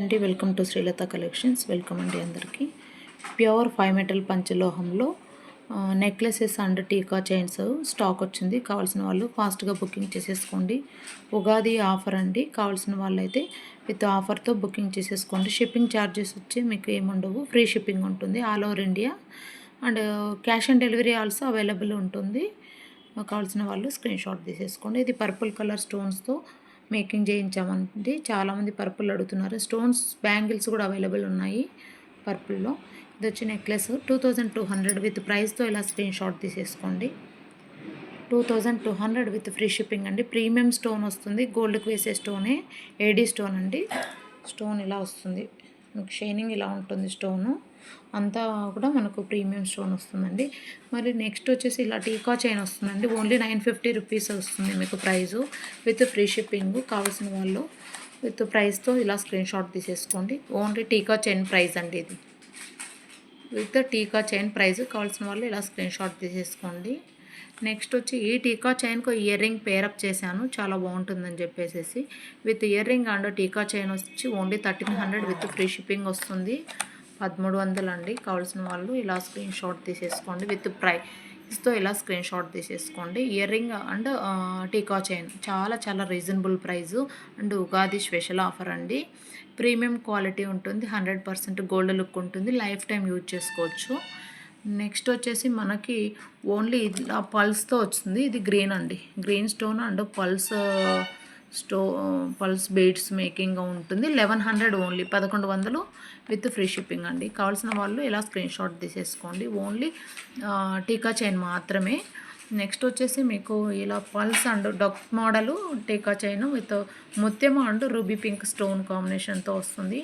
అండి welcome to Srilatha collections. Welcome అండి అందరికీ. ప్యూర్ 5 మెటల్ పంచలోహంలో నెక్లెసెస్ అండ్ టీకా చైన్స్ స్టాక్ వచ్చింది. కావాల్సిన వాళ్ళు ఫాస్ట్గా బుకింగ్ చేసేసుకోండి. ఉగాది ఆఫర్ అండి. కావాల్సిన వాళ్ళు అయితే విత్ ఆఫర్తో బుకింగ్ చేసేసుకోండి. షిప్పింగ్ ఛార్జెస్ వచ్చి మీకు ఏముండవు, ఫ్రీ షిప్పింగ్ ఉంటుంది all over India. And cash on delivery also available ఉంటుంది. కావాల్సిన వాళ్ళు స్క్రీన్ షాట్ తీసేసుకోండి. ఇది పర్పుల్ కలర్ స్టోన్స్తో మేకింగ్ చేయించామండి. చాలామంది పర్పుల్ అడుగుతున్నారు. స్టోన్స్ బ్యాంగిల్స్ కూడా అవైలబుల్ ఉన్నాయి పర్పుల్లో. ఇది వచ్చి నెక్లెస్ 2200 విత్ ప్రైస్తో ఇలా స్క్రీన్ షాట్ తీసేసుకోండి. 2200 విత్ ఫ్రీ షిప్పింగ్ అండి. ప్రీమియం స్టోన్ వస్తుంది. గోల్డ్కి వేసే స్టోనే, ఏడీ స్టోన్ అండి. స్టోన్ ఇలా వస్తుంది, మీకు షైనింగ్ ఇలా ఉంటుంది. స్టోను అంతా కూడా మనకు ప్రీమియం స్టోన్ వస్తుందండి. మరి నెక్స్ట్ వచ్చేసి ఇలా టీకా చైన్ వస్తుందండి. ఓన్లీ 950 రూపీస్ వస్తుంది మీకు ప్రైజు విత్ ఫ్రీ షిప్పింగ్. కావాల్సిన వాళ్ళు విత్ ప్రైస్తో ఇలా స్క్రీన్ షాట్ తీసేసుకోండి. ఓన్లీ టీకా చైన్ ప్రైస్ అండి ఇది. విత్ టీకా చైన్ ప్రైస్ కావాల్సిన వాళ్ళు ఇలా స్క్రీన్ షాట్ తీసేసుకోండి. నెక్స్ట్ వచ్చి ఈ టీకా చైన్కు ఇయర్ రింగ్ పేరప్ చేశాను, చాలా బాగుంటుందని చెప్పేసి. With ear ring and tikka chain వచ్చి ఓన్లీ 1300 విత్ ఫ్రీ షిప్పింగ్ వస్తుంది. 1300 అండి. కావాల్సిన వాళ్ళు ఇలా స్క్రీన్ షాట్ తీసేసుకోండి. విత్ ప్రైస్తో ఇలా స్క్రీన్ షాట్ తీసేసుకోండి. Earring and tikka chain చాలా reasonable price and Ugadi special offer అండి. ప్రీమియం క్వాలిటీ ఉంటుంది, 100% గోల్డ్ లుక్ ఉంటుంది, లైఫ్ టైం యూజ్ చేసుకోవచ్చు. నెక్స్ట్ వచ్చేసి మనకి ఓన్లీ ఇలా పల్స్తో వచ్చింది. ఇది గ్రీన్ అండి, green stone and pearls beads making ఉంటుంది. 1100 ఓన్లీ, 1100 విత్ ఫ్రీ షిప్పింగ్ అండి. కావాల్సిన వాళ్ళు ఇలా స్క్రీన్ షాట్ తీసేసుకోండి. ఓన్లీ టీకా చైన్ మాత్రమే. నెక్స్ట్ వచ్చేసి మీకు ఇలా పల్స్ అండ్ డక్ మోడలు టీకా చైన్ విత్ ముత్యం అండ్ రూబీ పింక్ స్టోన్ కాంబినేషన్తో వస్తుంది.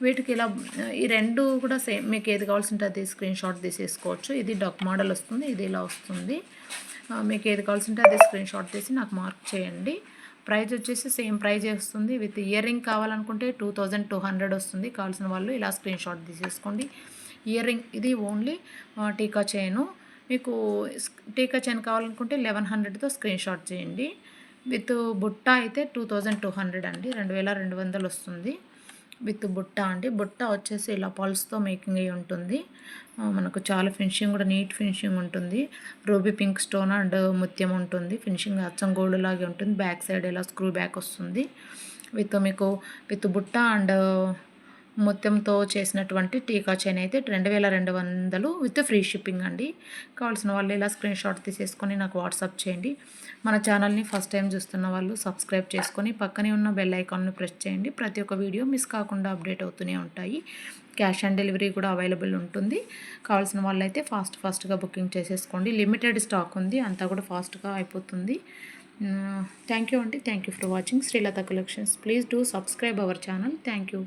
వీటికి ఇలా ఈ రెండు కూడా సేమ్, మీకు ఏది కావాల్సి ఉంటే అది స్క్రీన్ షాట్ తీసేసుకోవచ్చు. ఇది డక్ మోడల్ వస్తుంది, ఇది ఇలా వస్తుంది. మీకు ఏది కావాల్సి ఉంటే అది స్క్రీన్ షాట్ తీసి నాకు మార్క్ చేయండి. ప్రైస్ వచ్చేసి సేమ్ ప్రైజ్ వస్తుంది. విత్ ఇయర్ రింగ్ కావాలనుకుంటే 2200 వస్తుంది. కావాల్సిన వాళ్ళు ఇలా స్క్రీన్ షాట్ తీసేసుకోండి. ఇయర్ రింగ్ ఇది ఓన్లీ టీకా చైను. మీకు టీకా చైన్ కావాలనుకుంటే 1100తో స్క్రీన్ షాట్ చేయండి. విత్ బుట్ట అయితే 2200 అండి, 2200 వస్తుంది విత్ బుట్ట అండి. బుట్ట వచ్చేసి ఇలా పల్స్తో మేకింగ్ అయ్యి ఉంటుంది. మనకు చాలా ఫినిషింగ్ కూడా నీట్ ఫినిషింగ్ ఉంటుంది. రూబీ పింక్ స్టోన్ అండ్ ముత్యం ఉంటుంది. ఫినిషింగ్ అచ్చం గోల్డ్ లాగే ఉంటుంది. బ్యాక్ సైడ్ ఇలా స్క్రూ బ్యాక్ వస్తుంది. మీకు విత్ బుట్ట అండ్ ముత్యంతో చేసినటువంటి టీకా చైన్ అయితే 2200 విత్ ఫ్రీ షిప్పింగ్ అండి. కావాల్సిన వాళ్ళు ఇలా స్క్రీన్ షాట్ తీసేసుకొని నాకు వాట్సాప్ చేయండి. మన ఛానల్ని ఫస్ట్ టైం చూస్తున్న వాళ్ళు సబ్స్క్రైబ్ చేసుకొని పక్కనే ఉన్న బెల్ ఐకాన్ను ప్రెస్ చేయండి. ప్రతి ఒక్క వీడియో మిస్ కాకుండా అప్డేట్ అవుతూనే ఉంటాయి. క్యాష్ ఆన్ డెలివరీ కూడా అవైలబుల్ ఉంటుంది. కావాల్సిన వాళ్ళు అయితే ఫాస్ట్గా బుకింగ్ చేసేసుకోండి. లిమిటెడ్ స్టాక్ ఉంది, అంతా కూడా ఫాస్ట్గా అయిపోతుంది. థ్యాంక్ యూ అండి. Thank you for watching Srilatha collections. Please do subscribe our channel. Thank you.